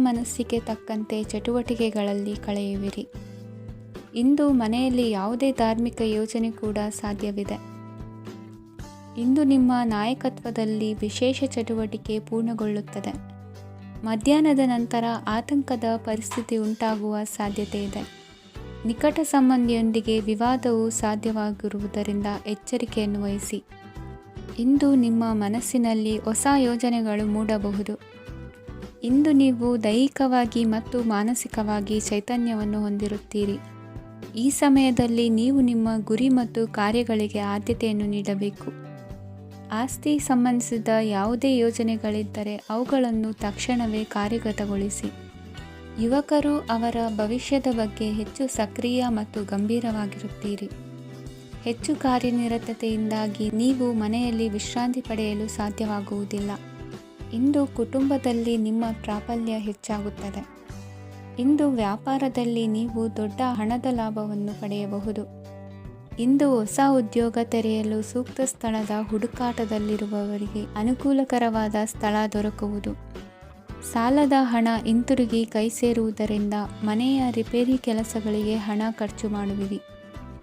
ಮನಸ್ಸಿಗೆ ತಕ್ಕಂತೆ ಚಟುವಟಿಕೆಗಳಲ್ಲಿ ಕಳೆಯುವಿರಿ. ಇಂದು ಮನೆಯಲ್ಲಿ ಯಾವುದೇ ಧಾರ್ಮಿಕ ಯೋಜನೆ ಕೂಡ ಸಾಧ್ಯವಿದೆ. ಇಂದು ನಿಮ್ಮ ನಾಯಕತ್ವದಲ್ಲಿ ವಿಶೇಷ ಚಟುವಟಿಕೆ ಪೂರ್ಣಗೊಳ್ಳುತ್ತದೆ. ಮಧ್ಯಾಹ್ನದ ನಂತರ ಆತಂಕದ ಪರಿಸ್ಥಿತಿ ಉಂಟಾಗುವ ಸಾಧ್ಯತೆ ಇದೆ. ನಿಕಟ ಸಂಬಂಧಿಯೊಂದಿಗೆ ವಿವಾದವು ಸಾಧ್ಯವಾಗಿರುವುದರಿಂದ ಎಚ್ಚರಿಕೆಯನ್ನು ವಹಿಸಿ. ಇಂದು ನಿಮ್ಮ ಮನಸ್ಸಿನಲ್ಲಿ ಹೊಸ ಯೋಜನೆಗಳು ಮೂಡಬಹುದು. ಇಂದು ನೀವು ದೈಹಿಕವಾಗಿ ಮತ್ತು ಮಾನಸಿಕವಾಗಿ ಚೈತನ್ಯವನ್ನು ಹೊಂದಿರುತ್ತೀರಿ. ಈ ಸಮಯದಲ್ಲಿ ನೀವು ನಿಮ್ಮ ಗುರಿ ಮತ್ತು ಕಾರ್ಯಗಳಿಗೆ ಆದ್ಯತೆಯನ್ನು ನೀಡಬೇಕು. ಆಸ್ತಿ ಸಂಬಂಧಿಸಿದ ಯಾವುದೇ ಯೋಜನೆಗಳಿದ್ದರೆ ಅವುಗಳನ್ನು ತಕ್ಷಣವೇ ಕಾರ್ಯಗತಗೊಳಿಸಿ. ಯುವಕರು ಅವರ ಭವಿಷ್ಯದ ಬಗ್ಗೆ ಹೆಚ್ಚು ಸಕ್ರಿಯ ಮತ್ತು ಗಂಭೀರವಾಗಿರುತ್ತೀರಿ. ಹೆಚ್ಚು ಕಾರ್ಯನಿರತತೆಯಿಂದಾಗಿ ನೀವು ಮನೆಯಲ್ಲಿ ವಿಶ್ರಾಂತಿ ಪಡೆಯಲು ಸಾಧ್ಯವಾಗುವುದಿಲ್ಲ. ಇಂದು ಕುಟುಂಬದಲ್ಲಿ ನಿಮ್ಮ ಪ್ರಾಬಲ್ಯ ಹೆಚ್ಚಾಗುತ್ತದೆ. ಇಂದು ವ್ಯಾಪಾರದಲ್ಲಿ ನೀವು ದೊಡ್ಡ ಹಣದ ಲಾಭವನ್ನು ಪಡೆಯಬಹುದು. ಇಂದು ಹೊಸ ಉದ್ಯೋಗ ತೆರೆಯಲು ಸೂಕ್ತ ಸ್ಥಳದ ಹುಡುಕಾಟದಲ್ಲಿರುವವರಿಗೆ ಅನುಕೂಲಕರವಾದ ಸ್ಥಳ ದೊರಕುವುದು. ಸಾಲದ ಹಣ ಹಿಂತಿರುಗಿ ಕೈ ಸೇರುವುದರಿಂದ ಮನೆಯ ರಿಪೇರಿ ಕೆಲಸಗಳಿಗೆ ಹಣ ಖರ್ಚು ಮಾಡುವಿರಿ.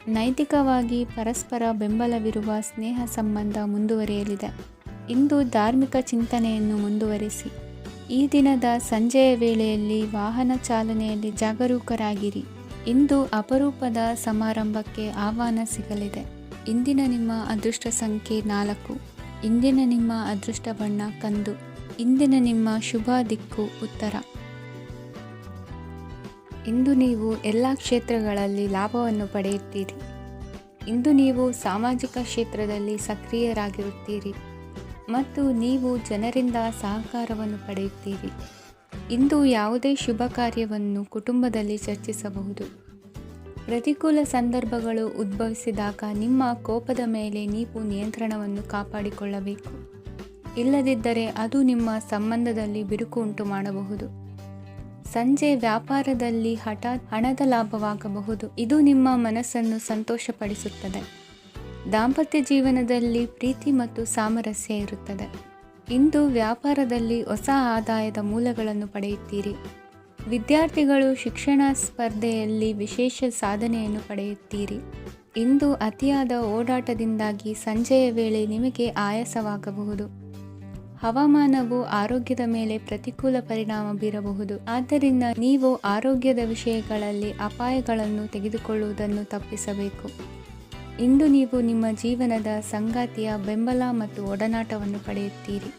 ನೈತಿಕವಾಗಿ ಪರಸ್ಪರ ಬೆಂಬಲವಿರುವ ಸ್ನೇಹ ಸಂಬಂಧ ಮುಂದುವರಿಯಲಿದೆ. ಇಂದು ಧಾರ್ಮಿಕ ಚಿಂತನೆಯನ್ನು ಮುಂದುವರಿಸಿ. ಈ ದಿನದ ಸಂಜೆಯ ವೇಳೆಯಲ್ಲಿ ವಾಹನ ಚಾಲನೆಯಲ್ಲಿ ಜಾಗರೂಕರಾಗಿರಿ. ಇಂದು ಅಪರೂಪದ ಸಮಾರಂಭಕ್ಕೆ ಆಹ್ವಾನ ಸಿಗಲಿದೆ. ಇಂದಿನ ನಿಮ್ಮ ಅದೃಷ್ಟ ಸಂಖ್ಯೆ 4. ಇಂದಿನ ನಿಮ್ಮ ಅದೃಷ್ಟ ಬಣ್ಣ ಕಂದು. ಇಂದಿನ ನಿಮ್ಮ ಶುಭ ದಿಕ್ಕು ಉತ್ತರ. ಇಂದು ನೀವು ಎಲ್ಲ ಕ್ಷೇತ್ರಗಳಲ್ಲಿ ಲಾಭವನ್ನು ಪಡೆಯುತ್ತೀರಿ. ಇಂದು ನೀವು ಸಾಮಾಜಿಕ ಕ್ಷೇತ್ರದಲ್ಲಿ ಸಕ್ರಿಯರಾಗಿರುತ್ತೀರಿ ಮತ್ತು ನೀವು ಜನರಿಂದ ಸಹಕಾರವನ್ನು ಪಡೆಯುತ್ತೀರಿ. ಇಂದು ಯಾವುದೇ ಶುಭ ಕಾರ್ಯವನ್ನು ಕುಟುಂಬದಲ್ಲಿ ಚರ್ಚಿಸಬಹುದು. ಪ್ರತಿಕೂಲ ಸಂದರ್ಭಗಳು ಉದ್ಭವಿಸಿದಾಗ ನಿಮ್ಮ ಕೋಪದ ಮೇಲೆ ನೀವು ನಿಯಂತ್ರಣವನ್ನು ಕಾಪಾಡಿಕೊಳ್ಳಬೇಕು. ಇಲ್ಲದಿದ್ದರೆ ಅದು ನಿಮ್ಮ ಸಂಬಂಧದಲ್ಲಿ ಬಿರುಕು ಉಂಟು ಮಾಡಬಹುದು. ಸಂಜೆ ವ್ಯಾಪಾರದಲ್ಲಿ ಹಠಾತ್ ಹಣದ ಲಾಭವಾಗಬಹುದು. ಇದು ನಿಮ್ಮ ಮನಸ್ಸನ್ನು ಸಂತೋಷಪಡಿಸುತ್ತದೆ. ದಾಂಪತ್ಯ ಜೀವನದಲ್ಲಿ ಪ್ರೀತಿ ಮತ್ತು ಸಾಮರಸ್ಯ ಇರುತ್ತದೆ. ಇಂದು ವ್ಯಾಪಾರದಲ್ಲಿ ಹೊಸ ಆದಾಯದ ಮೂಲಗಳನ್ನು ಪಡೆಯುತ್ತೀರಿ. ವಿದ್ಯಾರ್ಥಿಗಳು ಶಿಕ್ಷಣ ಸ್ಪರ್ಧೆಯಲ್ಲಿ ವಿಶೇಷ ಸಾಧನೆಯನ್ನು ಪಡೆಯುತ್ತೀರಿ. ಇಂದು ಅತಿಯಾದ ಓಡಾಟದಿಂದಾಗಿ ಸಂಜೆಯ ವೇಳೆ ನಿಮಗೆ ಆಯಾಸವಾಗಬಹುದು. ಹವಾಮಾನವು ಆರೋಗ್ಯದ ಮೇಲೆ ಪ್ರತಿಕೂಲ ಪರಿಣಾಮ ಬೀರಬಹುದು. ಆದ್ದರಿಂದ ನೀವು ಆರೋಗ್ಯದ ವಿಷಯಗಳಲ್ಲಿ ಅಪಾಯಗಳನ್ನು ತೆಗೆದುಕೊಳ್ಳುವುದನ್ನು ತಪ್ಪಿಸಬೇಕು. ಇಂದು ನೀವು ನಿಮ್ಮ ಜೀವನದ ಸಂಗಾತಿಯ ಬೆಂಬಲ ಮತ್ತು ಒಡನಾಟವನ್ನು ಪಡೆಯುತ್ತೀರಿ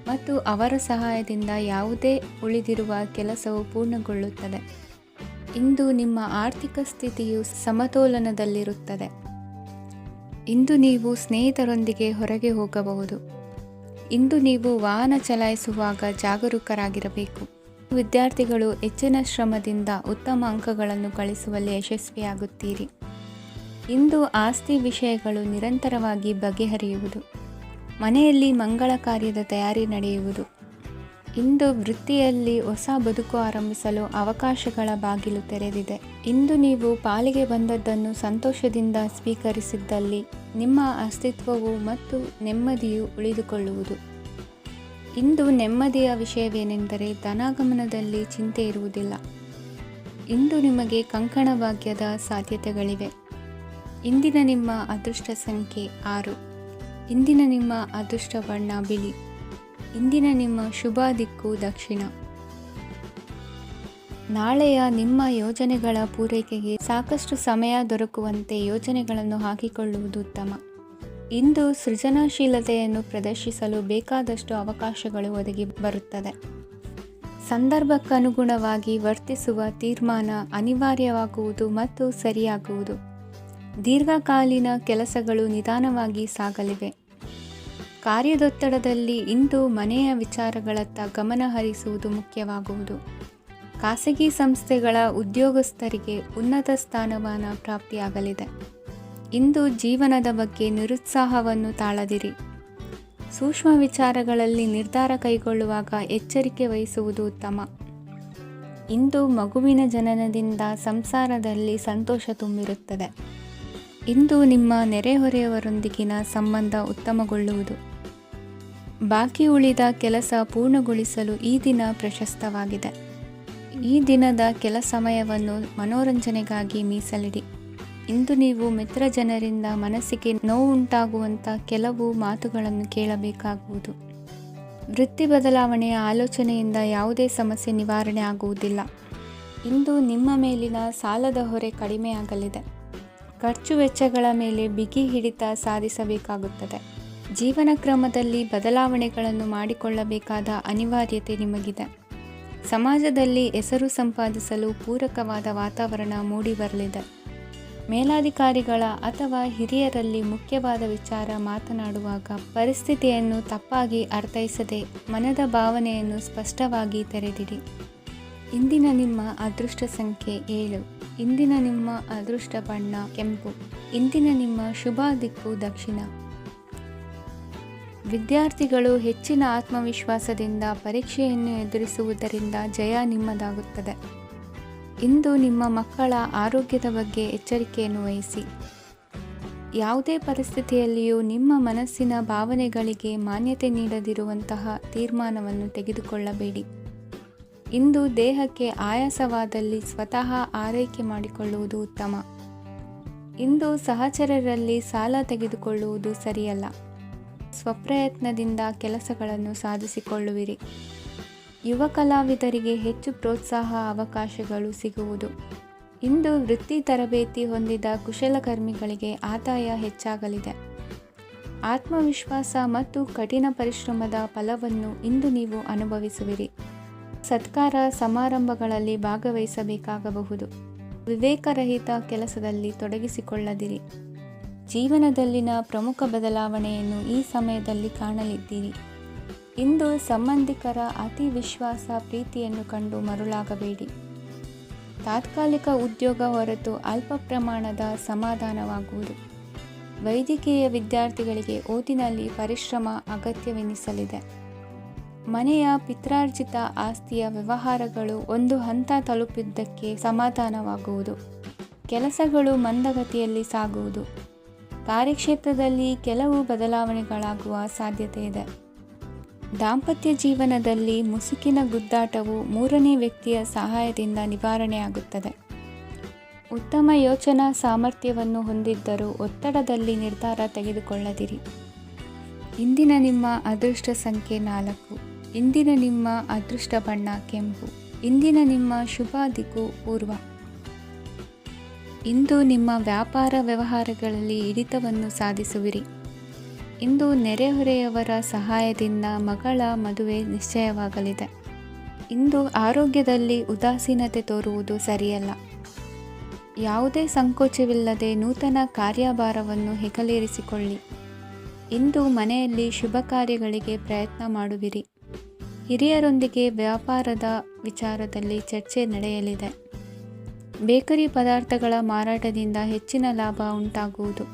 ಮತ್ತು ಅವರ ಸಹಾಯದಿಂದ ಯಾವುದೇ ಉಳಿದಿರುವ ಕೆಲಸವು ಪೂರ್ಣಗೊಳ್ಳುತ್ತದೆ. ಇಂದು ನಿಮ್ಮ ಆರ್ಥಿಕ ಸ್ಥಿತಿಯು ಸಮತೋಲನದಲ್ಲಿರುತ್ತದೆ. ಇಂದು ನೀವು ಸ್ನೇಹಿತರೊಂದಿಗೆ ಹೊರಗೆ ಹೋಗಬಹುದು. ಇಂದು ನೀವು ವಾಹನ ಚಲಾಯಿಸುವಾಗ ಜಾಗರೂಕರಾಗಿರಬೇಕು. ವಿದ್ಯಾರ್ಥಿಗಳು ಹೆಚ್ಚಿನ ಶ್ರಮದಿಂದ ಉತ್ತಮ ಅಂಕಗಳನ್ನು ಗಳಿಸುವಲ್ಲಿ ಯಶಸ್ವಿಯಾಗುತ್ತೀರಿ. ಇಂದು ಆಸ್ತಿ ವಿಷಯಗಳು ನಿರಂತರವಾಗಿ ಬಗೆಹರಿಯುವುದು. ಮನೆಯಲ್ಲಿ ಮಂಗಳ ಕಾರ್ಯದ ತಯಾರಿ ನಡೆಯುವುದು. ಇಂದು ವೃತ್ತಿಯಲ್ಲಿ ಹೊಸ ಬದುಕು ಆರಂಭಿಸಲು ಅವಕಾಶಗಳ ಬಾಗಿಲು ತೆರೆದಿದೆ. ಇಂದು ನೀವು ಪಾಲಿಗೆ ಬಂದದ್ದನ್ನು ಸಂತೋಷದಿಂದ ಸ್ವೀಕರಿಸಿದ್ದಲ್ಲಿ ನಿಮ್ಮ ಅಸ್ತಿತ್ವವು ಮತ್ತು ನೆಮ್ಮದಿಯು ಉಳಿದುಕೊಳ್ಳುವುದು. ಇಂದು ನೆಮ್ಮದಿಯ ವಿಷಯವೇನೆಂದರೆ ಧನಾಗಮನದಲ್ಲಿ ಚಿಂತೆ ಇರುವುದಿಲ್ಲ. ಇಂದು ನಿಮಗೆ ಕಂಕಣ ಭಾಗ್ಯದ ಸಾಧ್ಯತೆಗಳಿವೆ. ಇಂದಿನ ನಿಮ್ಮ ಅದೃಷ್ಟ ಸಂಖ್ಯೆ 6. ಇಂದಿನ ನಿಮ್ಮ ಅದೃಷ್ಟ ಬಣ್ಣ ಬಿಳಿ. ಇಂದಿನ ನಿಮ್ಮ ಶುಭ ದಿಕ್ಕು ದಕ್ಷಿಣ. ನಾಳೆಯ ನಿಮ್ಮ ಯೋಜನೆಗಳ ಪೂರೈಕೆಗೆ ಸಾಕಷ್ಟು ಸಮಯ ದೊರಕುವಂತೆ ಯೋಜನೆಗಳನ್ನು ಹಾಕಿಕೊಳ್ಳುವುದು ಉತ್ತಮ. ಇಂದು ಸೃಜನಶೀಲತೆಯನ್ನು ಪ್ರದರ್ಶಿಸಲು ಬೇಕಾದಷ್ಟು ಅವಕಾಶಗಳು ಒದಗಿ ಬರುತ್ತದೆ. ಸಂದರ್ಭಕ್ಕನುಗುಣವಾಗಿ ವರ್ತಿಸುವ ತೀರ್ಮಾನ ಅನಿವಾರ್ಯವಾಗುವುದು ಮತ್ತು ಸರಿಯಾಗುವುದು. ದೀರ್ಘಕಾಲೀನ ಕೆಲಸಗಳು ನಿಧಾನವಾಗಿ ಸಾಗಲಿವೆ. ಕಾರ್ಯದೊತ್ತಡದಲ್ಲಿ ಇಂದು ಮನೆಯ ವಿಚಾರಗಳತ್ತ ಗಮನ ಹರಿಸುವುದು ಮುಖ್ಯವಾಗುವುದು. ಖಾಸಗಿ ಸಂಸ್ಥೆಗಳ ಉದ್ಯೋಗಸ್ಥರಿಗೆ ಉನ್ನತ ಸ್ಥಾನಮಾನ ಪ್ರಾಪ್ತಿಯಾಗಲಿದೆ. ಇಂದು ಜೀವನದ ಬಗ್ಗೆ ನಿರುತ್ಸಾಹವನ್ನು ತಾಳದಿರಿ. ಸೂಕ್ಷ್ಮ ವಿಚಾರಗಳಲ್ಲಿ ನಿರ್ಧಾರ ಕೈಗೊಳ್ಳುವಾಗ ಎಚ್ಚರಿಕೆ ವಹಿಸುವುದು ಉತ್ತಮ. ಇಂದು ಮಗುವಿನ ಜನನದಿಂದ ಸಂಸಾರದಲ್ಲಿ ಸಂತೋಷ ತುಂಬಿರುತ್ತದೆ. ಇಂದು ನಿಮ್ಮ ನೆರೆಹೊರೆಯವರೊಂದಿಗಿನ ಸಂಬಂಧ ಉತ್ತಮಗೊಳ್ಳುವುದು. ಬಾಕಿ ಉಳಿದ ಕೆಲಸ ಪೂರ್ಣಗೊಳಿಸಲು ಈ ದಿನ ಪ್ರಶಸ್ತವಾಗಿದೆ. ಈ ದಿನದ ಕೆಲ ಸಮಯವನ್ನು ಮನೋರಂಜನೆಗಾಗಿ ಮೀಸಲಿಡಿ. ಇಂದು ನೀವು ಮಿತ್ರ ಜನರಿಂದ ಮನಸ್ಸಿಗೆ ನೋವುಂಟಾಗುವಂಥ ಕೆಲವು ಮಾತುಗಳನ್ನು ಕೇಳಬೇಕಾಗುವುದು. ವೃತ್ತಿ ಬದಲಾವಣೆಯ ಆಲೋಚನೆಯಿಂದ ಯಾವುದೇ ಸಮಸ್ಯೆ ನಿವಾರಣೆ ಆಗುವುದಿಲ್ಲ. ಇಂದು ನಿಮ್ಮ ಮೇಲಿನ ಸಾಲದ ಹೊರೆ ಕಡಿಮೆಯಾಗಲಿದೆ. ಖರ್ಚು ವೆಚ್ಚಗಳ ಮೇಲೆ ಬಿಗಿ ಹಿಡಿತ ಸಾಧಿಸಬೇಕಾಗುತ್ತದೆ. ಜೀವನ ಕ್ರಮದಲ್ಲಿ ಬದಲಾವಣೆಗಳನ್ನು ಮಾಡಿಕೊಳ್ಳಬೇಕಾದ ಅನಿವಾರ್ಯತೆ ನಿಮಗಿದೆ. ಸಮಾಜದಲ್ಲಿ ಹೆಸರು ಸಂಪಾದಿಸಲು ಪೂರಕವಾದ ವಾತಾವರಣ ಮೂಡಿಬರಲಿದೆ. ಮೇಲಾಧಿಕಾರಿಗಳ ಅಥವಾ ಹಿರಿಯರಲ್ಲಿ ಮುಖ್ಯವಾದ ವಿಚಾರ ಮಾತನಾಡುವಾಗ ಪರಿಸ್ಥಿತಿಯನ್ನು ತಪ್ಪಾಗಿ ಅರ್ಥೈಸದೆ ಮನದ ಭಾವನೆಯನ್ನು ಸ್ಪಷ್ಟವಾಗಿ ತೆರೆದಿಡಿ. ಇಂದಿನ ನಿಮ್ಮ ಅದೃಷ್ಟ ಸಂಖ್ಯೆ 7. ಇಂದಿನ ನಿಮ್ಮ ಅದೃಷ್ಟ ಬಣ್ಣ ಕೆಂಪು. ಇಂದಿನ ನಿಮ್ಮ ಶುಭ ದಿಕ್ಕು ದಕ್ಷಿಣ. ವಿದ್ಯಾರ್ಥಿಗಳು ಹೆಚ್ಚಿನ ಆತ್ಮವಿಶ್ವಾಸದಿಂದ ಪರೀಕ್ಷೆಯನ್ನು ಎದುರಿಸುವುದರಿಂದ ಜಯ ನಿಮ್ಮದಾಗುತ್ತದೆ. ಇಂದು ನಿಮ್ಮ ಮಕ್ಕಳ ಆರೋಗ್ಯದ ಬಗ್ಗೆ ಎಚ್ಚರಿಕೆಯನ್ನು ವಹಿಸಿ. ಯಾವುದೇ ಪರಿಸ್ಥಿತಿಯಲ್ಲಿಯೂ ನಿಮ್ಮ ಮನಸ್ಸಿನ ಭಾವನೆಗಳಿಗೆ ಮಾನ್ಯತೆ ನೀಡದಿರುವಂತಹ ತೀರ್ಮಾನವನ್ನು ತೆಗೆದುಕೊಳ್ಳಬೇಡಿ. ಇಂದು ದೇಹಕ್ಕೆ ಆಯಾಸವಾದಲ್ಲಿ ಸ್ವತಃ ಆರೈಕೆ ಮಾಡಿಕೊಳ್ಳುವುದು ಉತ್ತಮ. ಇಂದು ಸಹಚರರಲ್ಲಿ ಸಾಲ ತೆಗೆದುಕೊಳ್ಳುವುದು ಸರಿಯಲ್ಲ. ಸ್ವಪ್ರಯತ್ನದಿಂದ ಕೆಲಸಗಳನ್ನು ಸಾಧಿಸಿಕೊಳ್ಳುವಿರಿ. ಯುವ ಕಲಾವಿದರಿಗೆ ಹೆಚ್ಚು ಪ್ರೋತ್ಸಾಹ ಅವಕಾಶಗಳು ಸಿಗುವುದು. ಇಂದು ವೃತ್ತಿ ತರಬೇತಿ ಹೊಂದಿದ ಕುಶಲಕರ್ಮಿಗಳಿಗೆ ಆದಾಯ ಹೆಚ್ಚಾಗಲಿದೆ. ಆತ್ಮವಿಶ್ವಾಸ ಮತ್ತು ಕಠಿಣ ಪರಿಶ್ರಮದ ಫಲವನ್ನು ಇಂದು ನೀವು ಅನುಭವಿಸುವಿರಿ. ಸತ್ಕಾರ ಸಮಾರಂಭಗಳಲ್ಲಿ ಭಾಗವಹಿಸಬೇಕಾಗಬಹುದು. ವಿವೇಕರಹಿತ ಕೆಲಸದಲ್ಲಿ ತೊಡಗಿಸಿಕೊಳ್ಳದಿರಿ. ಜೀವನದಲ್ಲಿನ ಪ್ರಮುಖ ಬದಲಾವಣೆಯನ್ನು ಈ ಸಮಯದಲ್ಲಿ ಕಾಣಲಿದ್ದೀರಿ. ಇಂದು ಸಂಬಂಧಿಕರ ಅತಿ ವಿಶ್ವಾಸ ಪ್ರೀತಿಯನ್ನು ಕಂಡು ಮರುಳಾಗಬೇಡಿ. ತಾತ್ಕಾಲಿಕ ಉದ್ಯೋಗ ಹೊರತು ಅಲ್ಪ ಪ್ರಮಾಣದ ಸಮಾಧಾನವಾಗುವುದು. ವೈದ್ಯಕೀಯ ವಿದ್ಯಾರ್ಥಿಗಳಿಗೆ ಓದಿನಲ್ಲಿ ಪರಿಶ್ರಮ ಅಗತ್ಯವೆನಿಸಲಿದೆ. ಮನೆಯ ಪಿತ್ರಾರ್ಜಿತ ಆಸ್ತಿಯ ವ್ಯವಹಾರಗಳು ಒಂದು ಹಂತ ತಲುಪಿದ್ದಕ್ಕೆ ಸಮಾಧಾನವಾಗುವುದು. ಕೆಲಸಗಳು ಮಂದಗತಿಯಲ್ಲಿ ಸಾಗುವುದು. ಕಾರ್ಯಕ್ಷೇತ್ರದಲ್ಲಿ ಕೆಲವು ಬದಲಾವಣೆಗಳಾಗುವ ಸಾಧ್ಯತೆ ಇದೆ. ದಾಂಪತ್ಯ ಜೀವನದಲ್ಲಿ ಮುಸುಕಿನ ಗುದ್ದಾಟವು ಮೂರನೇ ವ್ಯಕ್ತಿಯ ಸಹಾಯದಿಂದ ನಿವಾರಣೆಯಾಗುತ್ತದೆ. ಉತ್ತಮ ಯೋಚನಾ ಸಾಮರ್ಥ್ಯವನ್ನು ಹೊಂದಿದ್ದರೂ ಒತ್ತಡದಲ್ಲಿ ನಿರ್ಧಾರ ತೆಗೆದುಕೊಳ್ಳದಿರಿ. ಇಂದಿನ ನಿಮ್ಮ ಅದೃಷ್ಟ ಸಂಖ್ಯೆ 4. ಇಂದಿನ ನಿಮ್ಮ ಅದೃಷ್ಟ ಬಣ್ಣ ಕೆಂಪು. ಇಂದಿನ ನಿಮ್ಮ ಶುಭ ದಿಕ್ಕು ಪೂರ್ವ. ಇಂದು ನಿಮ್ಮ ವ್ಯಾಪಾರ ವ್ಯವಹಾರಗಳಲ್ಲಿ ಹಿಡಿತವನ್ನು ಸಾಧಿಸುವಿರಿ. ಇಂದು ನೆರೆಹೊರೆಯವರ ಸಹಾಯದಿಂದ ಮಗಳ ಮದುವೆ ನಿಶ್ಚಯವಾಗಲಿದೆ. ಇಂದು ಆರೋಗ್ಯದಲ್ಲಿ ಉದಾಸೀನತೆ ತೋರುವುದು ಸರಿಯಲ್ಲ. ಯಾವುದೇ ಸಂಕೋಚವಿಲ್ಲದೆ ನೂತನ ಕಾರ್ಯಭಾರವನ್ನು ಹೆಗಲೇರಿಸಿಕೊಳ್ಳಿ. ಇಂದು ಮನೆಯಲ್ಲಿ ಶುಭ ಕಾರ್ಯಗಳಿಗೆ ಪ್ರಯತ್ನ ಮಾಡುವಿರಿ. ಹಿರಿಯರೊಂದಿಗೆ ವ್ಯಾಪಾರದ ವಿಚಾರದಲ್ಲಿ ಚರ್ಚೆ ನಡೆಯಲಿದೆ. ಬೇಕರಿ ಪದಾರ್ಥಗಳ ಮಾರಾಟದಿಂದ ಹೆಚ್ಚಿನ ಲಾಭ ಉಂಟಾಗುವುದು.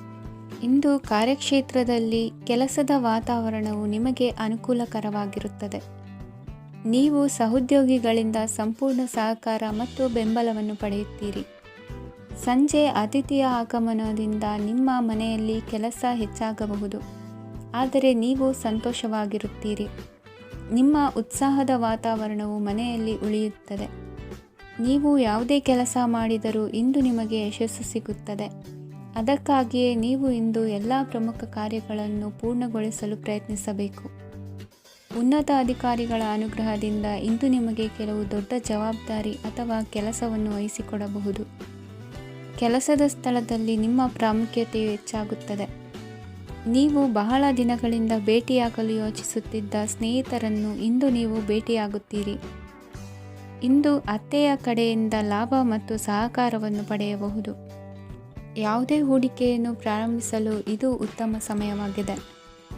ಇಂದು ಕಾರ್ಯಕ್ಷೇತ್ರದಲ್ಲಿ ಕೆಲಸದ ವಾತಾವರಣವು ನಿಮಗೆ ಅನುಕೂಲಕರವಾಗಿರುತ್ತದೆ. ನೀವು ಸಹೋದ್ಯೋಗಿಗಳಿಂದ ಸಂಪೂರ್ಣ ಸಹಕಾರ ಮತ್ತು ಬೆಂಬಲವನ್ನು ಪಡೆಯುತ್ತೀರಿ. ಸಂಜೆ ಅತಿಥಿಯ ಆಗಮನದಿಂದ ನಿಮ್ಮ ಮನೆಯಲ್ಲಿ ಕೆಲಸ ಹೆಚ್ಚಾಗಬಹುದು, ಆದರೆ ನೀವು ಸಂತೋಷವಾಗಿರುತ್ತೀರಿ. ನಿಮ್ಮ ಉತ್ಸಾಹದ ವಾತಾವರಣವು ಮನೆಯಲ್ಲಿ ಉಳಿಯುತ್ತದೆ. ನೀವು ಯಾವುದೇ ಕೆಲಸ ಮಾಡಿದರೂ ಇಂದು ನಿಮಗೆ ಯಶಸ್ಸು ಸಿಗುತ್ತದೆ. ಅದಕ್ಕಾಗಿಯೇ ನೀವು ಇಂದು ಎಲ್ಲ ಪ್ರಮುಖ ಕಾರ್ಯಗಳನ್ನು ಪೂರ್ಣಗೊಳಿಸಲು ಪ್ರಯತ್ನಿಸಬೇಕು. ಉನ್ನತ ಅಧಿಕಾರಿಗಳ ಅನುಗ್ರಹದಿಂದ ಇಂದು ನಿಮಗೆ ಕೆಲವು ದೊಡ್ಡ ಜವಾಬ್ದಾರಿ ಅಥವಾ ಕೆಲಸವನ್ನು ವಹಿಸಿಕೊಡಬಹುದು. ಕೆಲಸದ ಸ್ಥಳದಲ್ಲಿ ನಿಮ್ಮ ಪ್ರಾಮುಖ್ಯತೆಯು ಹೆಚ್ಚಾಗುತ್ತದೆ. ನೀವು ಬಹಳ ದಿನಗಳಿಂದ ಭೇಟಿಯಾಗಲು ಯೋಚಿಸುತ್ತಿದ್ದ ಸ್ನೇಹಿತರನ್ನು ಇಂದು ನೀವು ಭೇಟಿಯಾಗುತ್ತೀರಿ. ಇಂದು ಅತ್ತೆಯ ಕಡೆಯಿಂದ ಲಾಭ ಮತ್ತು ಸಹಕಾರವನ್ನು ಪಡೆಯಬಹುದು. ಯಾವುದೇ ಹೂಡಿಕೆಯನ್ನು ಪ್ರಾರಂಭಿಸಲು ಇದು ಉತ್ತಮ ಸಮಯವಾಗಿದೆ.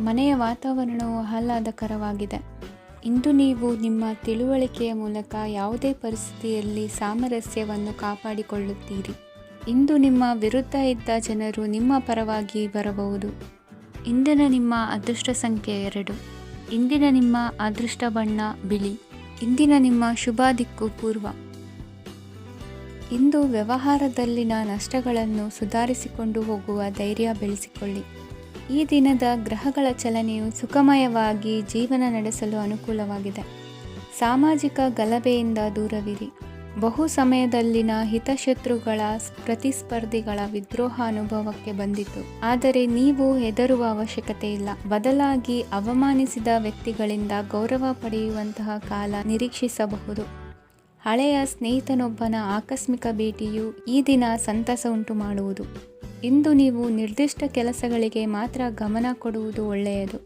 ಮನೆಯ ವಾತಾವರಣವು ಆಹ್ಲಾದಕರವಾಗಿದೆ. ಇಂದು ನೀವು ನಿಮ್ಮ ತಿಳುವಳಿಕೆಯ ಮೂಲಕ ಯಾವುದೇ ಪರಿಸ್ಥಿತಿಯಲ್ಲಿ ಸಾಮರಸ್ಯವನ್ನು ಕಾಪಾಡಿಕೊಳ್ಳುತ್ತೀರಿ. ಇಂದು ನಿಮ್ಮ ವಿರುದ್ಧ ಇದ್ದ ಜನರು ನಿಮ್ಮ ಪರವಾಗಿ ಬರಬಹುದು. ಇಂದಿನ ನಿಮ್ಮ ಅದೃಷ್ಟ ಸಂಖ್ಯೆ 2. ಇಂದಿನ ನಿಮ್ಮ ಅದೃಷ್ಟ ಬಣ್ಣ ಬಿಳಿ. ಇಂದಿನ ನಿಮ್ಮ ಶುಭ ದಿಕ್ಕು ಪೂರ್ವ. ಇಂದು ವ್ಯವಹಾರದಲ್ಲಿನ ನಷ್ಟಗಳನ್ನು ಸುಧಾರಿಸಿಕೊಂಡು ಹೋಗುವ ಧೈರ್ಯ ಬೆಳೆಸಿಕೊಳ್ಳಿ. ಈ ದಿನದ ಗ್ರಹಗಳ ಚಲನೆಯು ಸುಖಮಯವಾಗಿ ಜೀವನ ನಡೆಸಲು ಅನುಕೂಲವಾಗಿದೆ. ಸಾಮಾಜಿಕ ಗಲಭೆಯಿಂದ ದೂರವಿರಿ. ಬಹು ಸಮಯದಲ್ಲಿನ ಹಿತಶತ್ರುಗಳ ಪ್ರತಿಸ್ಪರ್ಧಿಗಳ ವಿದ್ರೋಹ ಅನುಭವಕ್ಕೆ ಬಂದಿತು. ಆದರೆ ನೀವು ಹೆದರುವ ಅವಶ್ಯಕತೆ ಇಲ್ಲ. ಬದಲಾಗಿ ಅವಮಾನಿಸಿದ ವ್ಯಕ್ತಿಗಳಿಂದ ಗೌರವ ಪಡೆಯುವಂತಹ ಕಾಲ ನಿರೀಕ್ಷಿಸಬಹುದು. ಹಳೆಯ ಸ್ನೇಹಿತನೊಬ್ಬನ ಆಕಸ್ಮಿಕ ಭೇಟಿಯು ಈ ದಿನ ಸಂತಸ ಉಂಟು ಮಾಡುವುದು. ಇಂದು ನೀವು ನಿರ್ದಿಷ್ಟ ಕೆಲಸಗಳಿಗೆ ಮಾತ್ರ ಗಮನ ಕೊಡುವುದು ಒಳ್ಳೆಯದು.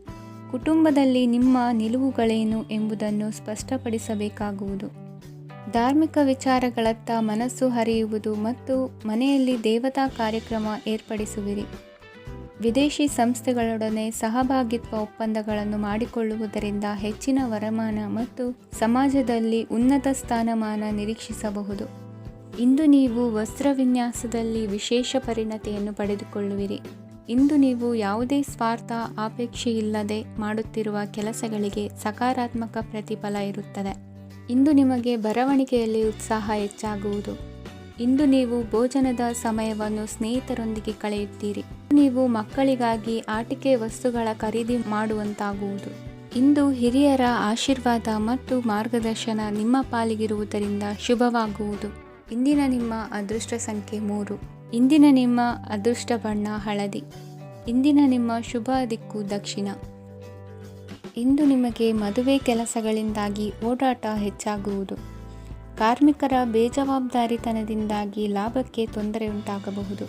ಕುಟುಂಬದಲ್ಲಿ ನಿಮ್ಮ ನಿಲುವುಗಳೇನು ಎಂಬುದನ್ನು ಸ್ಪಷ್ಟಪಡಿಸಬೇಕಾಗುವುದು. ಧಾರ್ಮಿಕ ವಿಚಾರಗಳತ್ತ ಮನಸ್ಸು ಹರಿಯುವುದು ಮತ್ತು ಮನೆಯಲ್ಲಿ ದೇವತಾ ಕಾರ್ಯಕ್ರಮ ಏರ್ಪಡಿಸುವಿರಿ. ವಿದೇಶಿ ಸಂಸ್ಥೆಗಳೊಡನೆ ಸಹಭಾಗಿತ್ವ ಒಪ್ಪಂದಗಳನ್ನು ಮಾಡಿಕೊಳ್ಳುವುದರಿಂದ ಹೆಚ್ಚಿನ ವರಮಾನ ಮತ್ತು ಸಮಾಜದಲ್ಲಿ ಉನ್ನತ ಸ್ಥಾನಮಾನ ನಿರೀಕ್ಷಿಸಬಹುದು. ಇಂದು ನೀವು ವಸ್ತ್ರವಿನ್ಯಾಸದಲ್ಲಿ ವಿಶೇಷ ಪರಿಣತಿಯನ್ನು ಪಡೆದುಕೊಳ್ಳುವಿರಿ. ಇಂದು ನೀವು ಯಾವುದೇ ಸ್ವಾರ್ಥ ಅಪೇಕ್ಷೆಯಿಲ್ಲದೆ ಮಾಡುತ್ತಿರುವ ಕೆಲಸಗಳಿಗೆ ಸಕಾರಾತ್ಮಕ ಪ್ರತಿಫಲ ಇರುತ್ತದೆ. ಇಂದು ನಿಮಗೆ ಬರವಣಿಗೆಯಲ್ಲಿ ಉತ್ಸಾಹ ಹೆಚ್ಚಾಗುವುದು. ಇಂದು ನೀವು ಭೋಜನದ ಸಮಯವನ್ನು ಸ್ನೇಹಿತರೊಂದಿಗೆ ಕಳೆಯುತ್ತೀರಿ. ನೀವು ಮಕ್ಕಳಿಗಾಗಿ ಆಟಿಕೆ ವಸ್ತುಗಳ ಖರೀದಿ ಮಾಡುವಂತಾಗುವುದು. ಇಂದು ಹಿರಿಯರ ಆಶೀರ್ವಾದ ಮತ್ತು ಮಾರ್ಗದರ್ಶನ ನಿಮ್ಮ ಪಾಲಿಗಿರುವುದರಿಂದ ಶುಭವಾಗುವುದು. ಇಂದಿನ ನಿಮ್ಮ ಅದೃಷ್ಟ ಸಂಖ್ಯೆ 3. ಇಂದಿನ ನಿಮ್ಮ ಅದೃಷ್ಟ ಬಣ್ಣ ಹಳದಿ. ಇಂದಿನ ನಿಮ್ಮ ಶುಭ ದಿಕ್ಕು ದಕ್ಷಿಣ. ಇಂದು ನಿಮಗೆ ಮದುವೆ ಕೆಲಸಗಳಿಂದಾಗಿ ಓಡಾಟ ಹೆಚ್ಚಾಗುವುದು. ಕಾರ್ಮಿಕರ ಬೇಜವಾಬ್ದಾರಿತನದಿಂದಾಗಿ ಲಾಭಕ್ಕೆ ತೊಂದರೆ ಉಂಟಾಗಬಹುದು.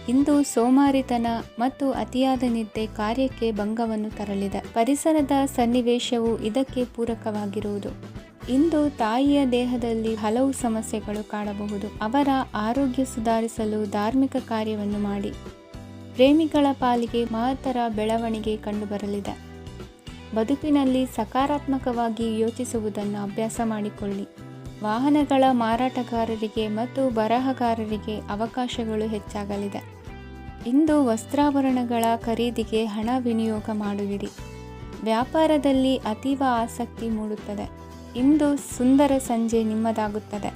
ಇಂದು ಸೋಮಾರಿತನ ಮತ್ತು ಅತಿಯಾದ ನಿದ್ದೆ ಕಾರ್ಯಕ್ಕೆ ಭಂಗವನ್ನು ತರಲಿದೆ. ಪರಿಸರದ ಸನ್ನಿವೇಶವು ಇದಕ್ಕೆ ಪೂರಕವಾಗಿರುವುದು. ಇಂದು ತಾಯಿಯ ದೇಹದಲ್ಲಿ ಹಲವು ಸಮಸ್ಯೆಗಳು ಕಾಡಬಹುದು. ಅವರ ಆರೋಗ್ಯ ಸುಧಾರಿಸಲು ಧಾರ್ಮಿಕ ಕಾರ್ಯವನ್ನು ಮಾಡಿ. ಪ್ರೇಮಿಗಳ ಪಾಲಿಗೆ ಮಹತ್ತರ ಬೆಳವಣಿಗೆ ಕಂಡುಬರಲಿದೆ. ಬದುಕಿನಲ್ಲಿ ಸಕಾರಾತ್ಮಕವಾಗಿ ಯೋಚಿಸುವುದನ್ನು ಅಭ್ಯಾಸ ಮಾಡಿಕೊಳ್ಳಿ. ವಾಹನಗಳ ಮಾರಾಟಗಾರರಿಗೆ ಮತ್ತು ಬರಹಗಾರರಿಗೆ ಅವಕಾಶಗಳು ಹೆಚ್ಚಾಗಲಿದೆ. ಇಂದು ವಸ್ತ್ರಾಭರಣಗಳ ಖರೀದಿಗೆ ಹಣ ವಿನಿಯೋಗ ಮಾಡುವಿರಿ. ವ್ಯಾಪಾರದಲ್ಲಿ ಅತೀವ ಆಸಕ್ತಿ ಮೂಡುತ್ತದೆ. ಇಂದು ಸುಂದರ ಸಂಜೆ ನಿಮ್ಮದಾಗುತ್ತದೆ.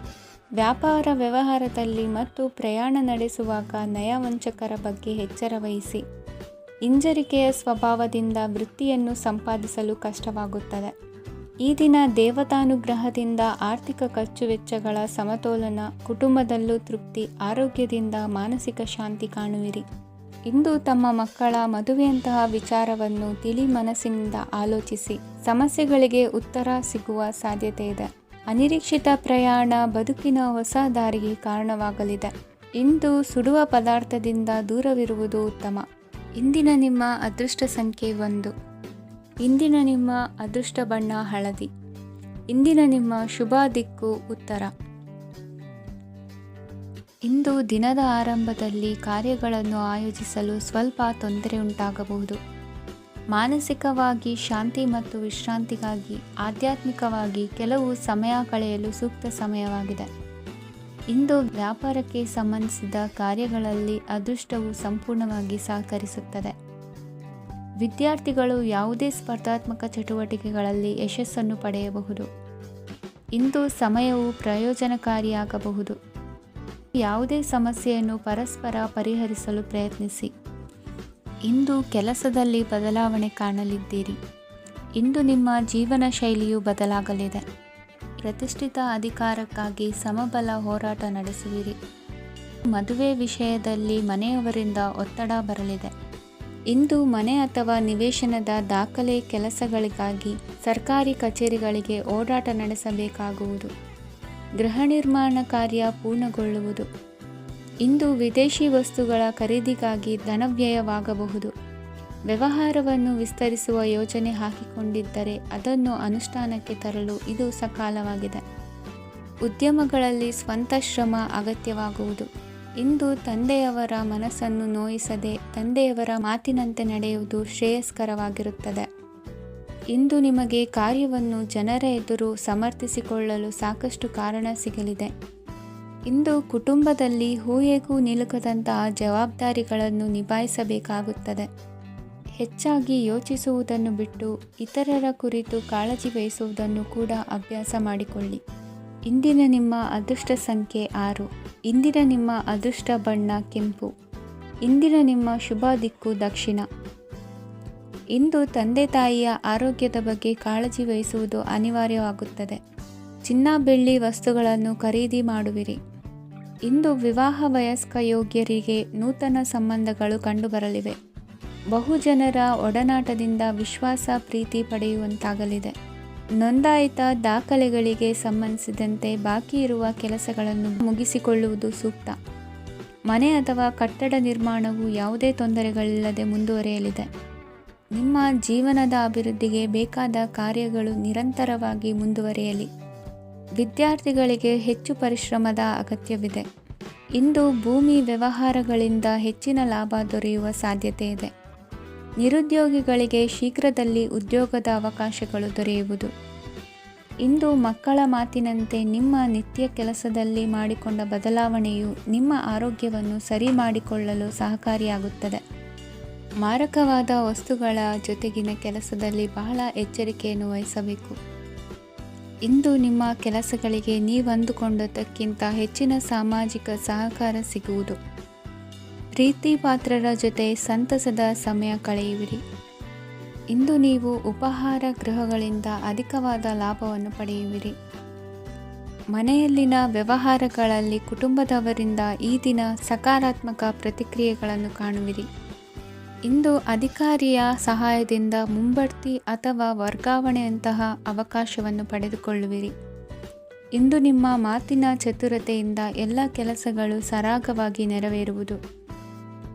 ವ್ಯಾಪಾರ ವ್ಯವಹಾರದಲ್ಲಿ ಮತ್ತು ಪ್ರಯಾಣ ನಡೆಸುವಾಗ ನಯವಂಚಕರ ಬಗ್ಗೆ ಎಚ್ಚರ ವಹಿಸಿ. ಹಿಂಜರಿಕೆಯ ಸ್ವಭಾವದಿಂದ ವೃತ್ತಿಯನ್ನು ಸಂಪಾದಿಸಲು ಕಷ್ಟವಾಗುತ್ತದೆ. ಈ ದಿನ ದೇವತಾನುಗ್ರಹದಿಂದ ಆರ್ಥಿಕ ಖರ್ಚು ವೆಚ್ಚಗಳ ಸಮತೋಲನ, ಕುಟುಂಬದಲ್ಲೂ ತೃಪ್ತಿ, ಆರೋಗ್ಯದಿಂದ ಮಾನಸಿಕ ಶಾಂತಿ ಕಾಣುವಿರಿ. ಇಂದು ತಮ್ಮ ಮಕ್ಕಳ ಮದುವೆಯಂತಹ ವಿಚಾರವನ್ನು ತಿಳಿ ಮನಸ್ಸಿನಿಂದ ಆಲೋಚಿಸಿ. ಸಮಸ್ಯೆಗಳಿಗೆ ಉತ್ತರ ಸಿಗುವ ಸಾಧ್ಯತೆ ಇದೆ. ಅನಿರೀಕ್ಷಿತ ಪ್ರಯಾಣ ಬದುಕಿನ ಹೊಸ ದಾರಿಗೆ ಕಾರಣವಾಗಲಿದೆ. ಇಂದು ಸುಡುವ ಪದಾರ್ಥದಿಂದ ದೂರವಿರುವುದು ಉತ್ತಮ. ಇಂದಿನ ನಿಮ್ಮ ಅದೃಷ್ಟ ಸಂಖ್ಯೆ 1. ಇಂದಿನ ನಿಮ್ಮ ಅದೃಷ್ಟ ಬಣ್ಣ ಹಳದಿ. ಇಂದಿನ ನಿಮ್ಮ ಶುಭ ದಿಕ್ಕು ಉತ್ತರ. ಇಂದು ದಿನದ ಆರಂಭದಲ್ಲಿ ಕಾರ್ಯಗಳನ್ನು ಆಯೋಜಿಸಲು ಸ್ವಲ್ಪ ತೊಂದರೆ ಉಂಟಾಗಬಹುದು. ಮಾನಸಿಕವಾಗಿ ಶಾಂತಿ ಮತ್ತು ವಿಶ್ರಾಂತಿಗಾಗಿ ಆಧ್ಯಾತ್ಮಿಕವಾಗಿ ಕೆಲವು ಸಮಯ ಕಳೆಯಲು ಸೂಕ್ತ ಸಮಯವಾಗಿದೆ. ಇಂದು ವ್ಯಾಪಾರಕ್ಕೆ ಸಂಬಂಧಿಸಿದ ಕಾರ್ಯಗಳಲ್ಲಿ ಅದೃಷ್ಟವು ಸಂಪೂರ್ಣವಾಗಿ ಸಹಕರಿಸುತ್ತದೆ. ವಿದ್ಯಾರ್ಥಿಗಳು ಯಾವುದೇ ಸ್ಪರ್ಧಾತ್ಮಕ ಚಟುವಟಿಕೆಗಳಲ್ಲಿ ಯಶಸ್ಸನ್ನು ಪಡೆಯಬಹುದು. ಇಂದು ಸಮಯವು ಪ್ರಯೋಜನಕಾರಿಯಾಗಬಹುದು. ಯಾವುದೇ ಸಮಸ್ಯೆಯನ್ನು ಪರಸ್ಪರ ಪರಿಹರಿಸಲು ಪ್ರಯತ್ನಿಸಿ. ಇಂದು ಕೆಲಸದಲ್ಲಿ ಬದಲಾವಣೆ ಕಾಣಲಿದ್ದೀರಿ. ಇಂದು ನಿಮ್ಮ ಜೀವನ ಶೈಲಿಯು ಬದಲಾಗಲಿದೆ. ಪ್ರತಿಷ್ಠಿತ ಅಧಿಕಾರಕ್ಕಾಗಿ ಸಮಬಲ ಹೋರಾಟ ನಡೆಸುವಿರಿ. ಮದುವೆ ವಿಷಯದಲ್ಲಿ ಮನೆಯವರಿಂದ ಒತ್ತಡ ಬರಲಿದೆ. ಇಂದು ಮನೆ ಅಥವಾ ನಿವೇಶನದ ದಾಖಲೆ ಕೆಲಸಗಳಿಗಾಗಿ ಸರ್ಕಾರಿ ಕಚೇರಿಗಳಿಗೆ ಓಡಾಟ ನಡೆಸಬೇಕಾಗುವುದು. ಗೃಹ ನಿರ್ಮಾಣ ಕಾರ್ಯ ಪೂರ್ಣಗೊಳ್ಳುವುದು. ಇಂದು ವಿದೇಶಿ ವಸ್ತುಗಳ ಖರೀದಿಗಾಗಿ ಧನವ್ಯಯವಾಗಬಹುದು. ವ್ಯವಹಾರವನ್ನು ವಿಸ್ತರಿಸುವ ಯೋಜನೆ ಹಾಕಿಕೊಂಡಿದ್ದರೆ ಅದನ್ನು ಅನುಷ್ಠಾನಕ್ಕೆ ತರಲು ಇದು ಸಕಾಲವಾಗಿದೆ. ಉದ್ಯಮಗಳಲ್ಲಿ ಸ್ವಂತ ಶ್ರಮ ಅಗತ್ಯವಾಗುವುದು. ಇಂದು ತಂದೆಯವರ ಮನಸ್ಸನ್ನು ನೋಯಿಸದೆ ತಂದೆಯವರ ಮಾತಿನಂತೆ ನಡೆಯುವುದು ಶ್ರೇಯಸ್ಕರವಾಗಿರುತ್ತದೆ. ಇಂದು ನಿಮಗೆ ಕಾರ್ಯವನ್ನು ಜನರ ಎದುರು ಸಮರ್ಥಿಸಿಕೊಳ್ಳಲು ಸಾಕಷ್ಟು ಕಾರಣ ಸಿಗಲಿದೆ. ಇಂದು ಕುಟುಂಬದಲ್ಲಿ ಊಹೆಗೂ ನಿಲುಕದಂತಹ ಜವಾಬ್ದಾರಿಗಳನ್ನು ನಿಭಾಯಿಸಬೇಕಾಗುತ್ತದೆ. ಹೆಚ್ಚಾಗಿ ಯೋಚಿಸುವುದನ್ನು ಬಿಟ್ಟು ಇತರರ ಕುರಿತು ಕಾಳಜಿ ವಹಿಸುವುದನ್ನು ಕೂಡ ಅಭ್ಯಾಸ ಮಾಡಿಕೊಳ್ಳಿ. ಇಂದಿನ ನಿಮ್ಮ ಅದೃಷ್ಟ ಸಂಖ್ಯೆ 6. ಇಂದಿನ ನಿಮ್ಮ ಅದೃಷ್ಟ ಬಣ್ಣ ಕೆಂಪು. ಇಂದಿನ ನಿಮ್ಮ ಶುಭ ದಿಕ್ಕು ದಕ್ಷಿಣ. ಇಂದು ತಂದೆ ತಾಯಿಯ ಆರೋಗ್ಯದ ಬಗ್ಗೆ ಕಾಳಜಿ ವಹಿಸುವುದು ಅನಿವಾರ್ಯವಾಗುತ್ತದೆ. ಚಿನ್ನ ಬೆಳ್ಳಿ ವಸ್ತುಗಳನ್ನು ಖರೀದಿ ಮಾಡುವಿರಿ. ಇಂದು ವಿವಾಹ ವಯಸ್ಕ ಯೋಗ್ಯರಿಗೆ ನೂತನ ಸಂಬಂಧಗಳು ಕಂಡುಬರಲಿವೆ. ಬಹುಜನರ ಒಡನಾಟದಿಂದ ವಿಶ್ವಾಸ ಪ್ರೀತಿ ಪಡೆಯುವಂತಾಗಲಿದೆ. ನೋಂದಾಯಿತ ದಾಖಲೆಗಳಿಗೆ ಸಂಬಂಧಿಸಿದಂತೆ ಬಾಕಿ ಇರುವ ಕೆಲಸಗಳನ್ನು ಮುಗಿಸಿಕೊಳ್ಳುವುದು ಸೂಕ್ತ. ಮನೆ ಅಥವಾ ಕಟ್ಟಡ ನಿರ್ಮಾಣವು ಯಾವುದೇ ತೊಂದರೆಗಳಿಲ್ಲದೆ ಮುಂದುವರಿಯಲಿದೆ. ನಿಮ್ಮ ಜೀವನದ ಅಭಿವೃದ್ಧಿಗೆ ಬೇಕಾದ ಕಾರ್ಯಗಳು ನಿರಂತರವಾಗಿ ಮುಂದುವರಿಯಲಿ. ವಿದ್ಯಾರ್ಥಿಗಳಿಗೆ ಹೆಚ್ಚು ಪರಿಶ್ರಮದ ಅಗತ್ಯವಿದೆ. ಇಂದು ಭೂಮಿ ವ್ಯವಹಾರಗಳಿಂದ ಹೆಚ್ಚಿನ ಲಾಭ ದೊರೆಯುವ ಸಾಧ್ಯತೆ ಇದೆ. ನಿರುದ್ಯೋಗಿಗಳಿಗೆ ಶೀಘ್ರದಲ್ಲಿ ಉದ್ಯೋಗದ ಅವಕಾಶಗಳು ದೊರೆಯುವುದು. ಇಂದು ಮಕ್ಕಳ ಮಾತಿನಂತೆ ನಿಮ್ಮ ನಿತ್ಯ ಕೆಲಸದಲ್ಲಿ ಮಾಡಿಕೊಂಡ ಬದಲಾವಣೆಯು ನಿಮ್ಮ ಆರೋಗ್ಯವನ್ನು ಸರಿ ಮಾಡಿಕೊಳ್ಳಲು ಸಹಕಾರಿಯಾಗುತ್ತದೆ. ಮಾರಕವಾದ ವಸ್ತುಗಳ ಜೊತೆಗಿನ ಕೆಲಸದಲ್ಲಿ ಬಹಳ ಎಚ್ಚರಿಕೆಯನ್ನು ವಹಿಸಬೇಕು. ಇಂದು ನಿಮ್ಮ ಕೆಲಸಗಳಿಗೆ ನೀವಂದುಕೊಂಡದ್ದಕ್ಕಿಂತ ಹೆಚ್ಚಿನ ಸಾಮಾಜಿಕ ಸಹಕಾರ ಸಿಗುವುದು. ಪ್ರೀತಿ ಪಾತ್ರರ ಜೊತೆ ಸಂತಸದ ಸಮಯ ಕಳೆಯುವಿರಿ. ಇಂದು ನೀವು ಉಪಹಾರ ಗೃಹಗಳಿಂದ ಅಧಿಕವಾದ ಲಾಭವನ್ನು ಪಡೆಯುವಿರಿ. ಮನೆಯಲ್ಲಿನ ವ್ಯವಹಾರಗಳಲ್ಲಿ ಕುಟುಂಬದವರಿಂದ ಈ ದಿನ ಸಕಾರಾತ್ಮಕ ಪ್ರತಿಕ್ರಿಯೆಗಳನ್ನು ಕಾಣುವಿರಿ. ಇಂದು ಅಧಿಕಾರಿಯ ಸಹಾಯದಿಂದ ಮುಂಬಡ್ತಿ ಅಥವಾ ವರ್ಗಾವಣೆಯಂತಹ ಅವಕಾಶವನ್ನು ಪಡೆದುಕೊಳ್ಳುವಿರಿ. ಇಂದು ನಿಮ್ಮ ಮಾತಿನ ಚತುರತೆಯಿಂದ ಎಲ್ಲ ಕೆಲಸಗಳು ಸರಾಗವಾಗಿ ನೆರವೇರುವುದು.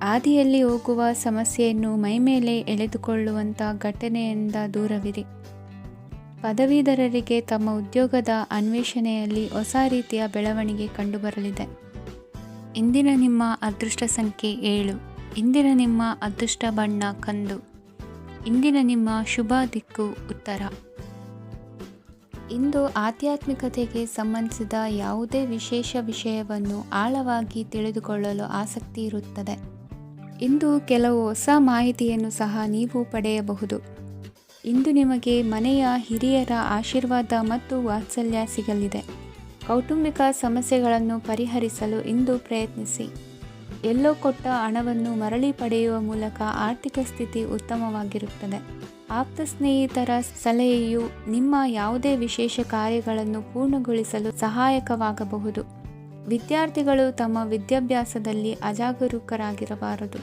ಹಾದಿಯಲ್ಲಿ ಹೋಗುವ ಸಮಸ್ಯೆಯನ್ನು ಮೈಮೇಲೆ ಎಳೆದುಕೊಳ್ಳುವಂಥ ಘಟನೆಯಿಂದ ದೂರವಿರಿ. ಪದವೀಧರರಿಗೆ ತಮ್ಮ ಉದ್ಯೋಗದ ಅನ್ವೇಷಣೆಯಲ್ಲಿ ಹೊಸ ರೀತಿಯ ಬೆಳವಣಿಗೆ ಕಂಡುಬರಲಿದೆ. ಇಂದಿನ ನಿಮ್ಮ ಅದೃಷ್ಟ ಸಂಖ್ಯೆ 7. ಇಂದಿನ ನಿಮ್ಮ ಅದೃಷ್ಟ ಬಣ್ಣ ಕಂದು. ಇಂದಿನ ನಿಮ್ಮ ಶುಭ ದಿಕ್ಕು ಉತ್ತರ. ಇಂದು ಆಧ್ಯಾತ್ಮಿಕತೆಗೆ ಸಂಬಂಧಿಸಿದ ಯಾವುದೇ ವಿಶೇಷ ವಿಷಯವನ್ನು ಆಳವಾಗಿ ತಿಳಿದುಕೊಳ್ಳಲು ಆಸಕ್ತಿ ಇರುತ್ತದೆ. ಇಂದು ಕೆಲವು ಹೊಸ ಮಾಹಿತಿಯನ್ನು ಸಹ ನೀವು ಪಡೆಯಬಹುದು. ಇಂದು ನಿಮಗೆ ಮನೆಯ ಹಿರಿಯರ ಆಶೀರ್ವಾದ ಮತ್ತು ವಾತ್ಸಲ್ಯ ಸಿಗಲಿದೆ. ಕೌಟುಂಬಿಕ ಸಮಸ್ಯೆಗಳನ್ನು ಪರಿಹರಿಸಲು ಇಂದು ಪ್ರಯತ್ನಿಸಿ. ಎಲ್ಲೋ ಕೊಟ್ಟ ಹಣವನ್ನು ಮರಳಿ ಪಡೆಯುವ ಮೂಲಕ ಆರ್ಥಿಕ ಸ್ಥಿತಿ ಉತ್ತಮವಾಗಿರುತ್ತದೆ. ಆಪ್ತ ಸ್ನೇಹಿತರ ಸಲಹೆಯು ನಿಮ್ಮ ಯಾವುದೇ ವಿಶೇಷ ಕಾರ್ಯಗಳನ್ನು ಪೂರ್ಣಗೊಳಿಸಲು ಸಹಾಯಕವಾಗಬಹುದು. ವಿದ್ಯಾರ್ಥಿಗಳು ತಮ್ಮ ವಿದ್ಯಾಭ್ಯಾಸದಲ್ಲಿ ಅಜಾಗರೂಕರಾಗಿರಬಾರದು.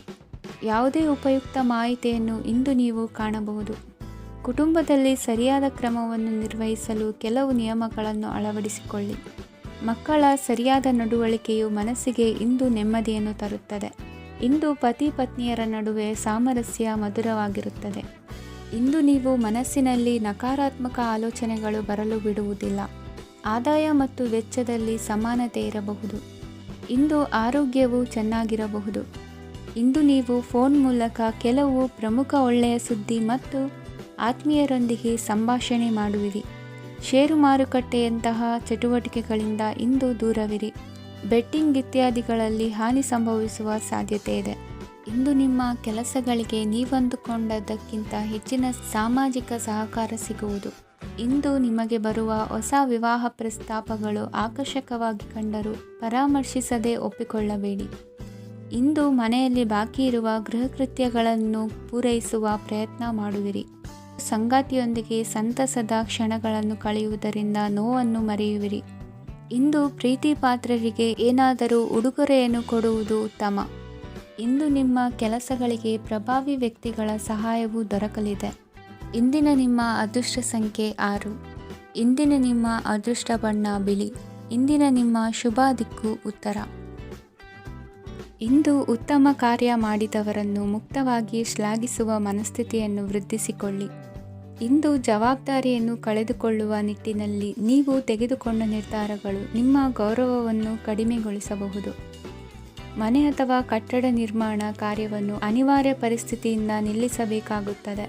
ಯಾವುದೇ ಉಪಯುಕ್ತ ಮಾಹಿತಿಯನ್ನು ಇಂದು ನೀವು ಕಾಣಬಹುದು. ಕುಟುಂಬದಲ್ಲಿ ಸರಿಯಾದ ಕ್ರಮವನ್ನು ನಿರ್ವಹಿಸಲು ಕೆಲವು ನಿಯಮಗಳನ್ನು ಅಳವಡಿಸಿಕೊಳ್ಳಿ. ಮಕ್ಕಳ ಸರಿಯಾದ ನಡವಳಿಕೆಯು ಮನಸ್ಸಿಗೆ ಇಂದು ನೆಮ್ಮದಿಯನ್ನು ತರುತ್ತದೆ. ಇಂದು ಪತಿ ಪತ್ನಿಯರ ನಡುವೆ ಸಾಮರಸ್ಯ ಮಧುರವಾಗಿರುತ್ತದೆ. ಇಂದು ನೀವು ಮನಸ್ಸಿನಲ್ಲಿ ನಕಾರಾತ್ಮಕ ಆಲೋಚನೆಗಳು ಬರಲು ಬಿಡುವುದಿಲ್ಲ. ಆದಾಯ ಮತ್ತು ವೆಚ್ಚದಲ್ಲಿ ಸಮಾನತೆ ಇರಬಹುದು. ಇಂದು ಆರೋಗ್ಯವು ಚೆನ್ನಾಗಿರಬಹುದು. ಇಂದು ನೀವು ಫೋನ್ ಮೂಲಕ ಕೆಲವು ಪ್ರಮುಖ ಒಳ್ಳೆಯ ಸುದ್ದಿ ಮತ್ತು ಆತ್ಮೀಯರೊಂದಿಗೆ ಸಂಭಾಷಣೆ ಮಾಡುವಿರಿ. ಷೇರು ಮಾರುಕಟ್ಟೆಯಂತಹ ಚಟುವಟಿಕೆಗಳಿಂದ ಇಂದು ದೂರವಿರಿ. ಬೆಟ್ಟಿಂಗ್ ಇತ್ಯಾದಿಗಳಲ್ಲಿ ಹಾನಿ ಸಂಭವಿಸುವ ಸಾಧ್ಯತೆ ಇದೆ. ಇಂದು ನಿಮ್ಮ ಕೆಲಸಗಳಿಗೆ ನೀವಂದುಕೊಂಡದ್ದಕ್ಕಿಂತ ಹೆಚ್ಚಿನ ಸಾಮಾಜಿಕ ಸಹಕಾರ ಸಿಗುವುದು. ಇಂದು ನಿಮಗೆ ಬರುವ ಹೊಸ ವಿವಾಹ ಪ್ರಸ್ತಾಪಗಳು ಆಕರ್ಷಕವಾಗಿ ಕಂಡರೂ ಪರಾಮರ್ಶಿಸದೆ ಒಪ್ಪಿಕೊಳ್ಳಬೇಡಿ. ಇಂದು ಮನೆಯಲ್ಲಿ ಬಾಕಿ ಇರುವ ಗೃಹಕೃತ್ಯಗಳನ್ನು ಪೂರೈಸುವ ಪ್ರಯತ್ನ ಮಾಡುವಿರಿ. ಸಂಗಾತಿಯೊಂದಿಗೆ ಸಂತಸದ ಕ್ಷಣಗಳನ್ನು ಕಳೆಯುವುದರಿಂದ ನೋವನ್ನು ಮರೆಯುವಿರಿ. ಇಂದು ಪ್ರೀತಿ ಪಾತ್ರರಿಗೆ ಏನಾದರೂ ಉಡುಗೊರೆಯನ್ನು ಕೊಡುವುದು ಉತ್ತಮ. ಇಂದು ನಿಮ್ಮ ಕೆಲಸಗಳಿಗೆ ಪ್ರಭಾವಿ ವ್ಯಕ್ತಿಗಳ ಸಹಾಯವು ದೊರಕಲಿದೆ. ಇಂದಿನ ನಿಮ್ಮ ಅದೃಷ್ಟ ಸಂಖ್ಯೆ 6. ಇಂದಿನ ನಿಮ್ಮ ಅದೃಷ್ಟ ಬಣ್ಣ ಬಿಳಿ. ಇಂದಿನ ನಿಮ್ಮ ಶುಭ ದಿಕ್ಕು ಉತ್ತರ. ಇಂದು ಉತ್ತಮ ಕಾರ್ಯ ಮಾಡಿದವರನ್ನು ಮುಕ್ತವಾಗಿ ಶ್ಲಾಘಿಸುವ ಮನಸ್ಥಿತಿಯನ್ನು ವೃದ್ಧಿಸಿಕೊಳ್ಳಿ. ಇಂದು ಜವಾಬ್ದಾರಿಯನ್ನು ಕಳೆದುಕೊಳ್ಳುವ ನಿಟ್ಟಿನಲ್ಲಿ ನೀವು ತೆಗೆದುಕೊಂಡ ನಿರ್ಧಾರಗಳು ನಿಮ್ಮ ಗೌರವವನ್ನು ಕಡಿಮೆಗೊಳಿಸಬಹುದು. ಮನೆ ಅಥವಾ ಕಟ್ಟಡ ನಿರ್ಮಾಣ ಕಾರ್ಯವನ್ನು ಅನಿವಾರ್ಯ ಪರಿಸ್ಥಿತಿಯಿಂದ ನಿಲ್ಲಿಸಬೇಕಾಗುತ್ತದೆ.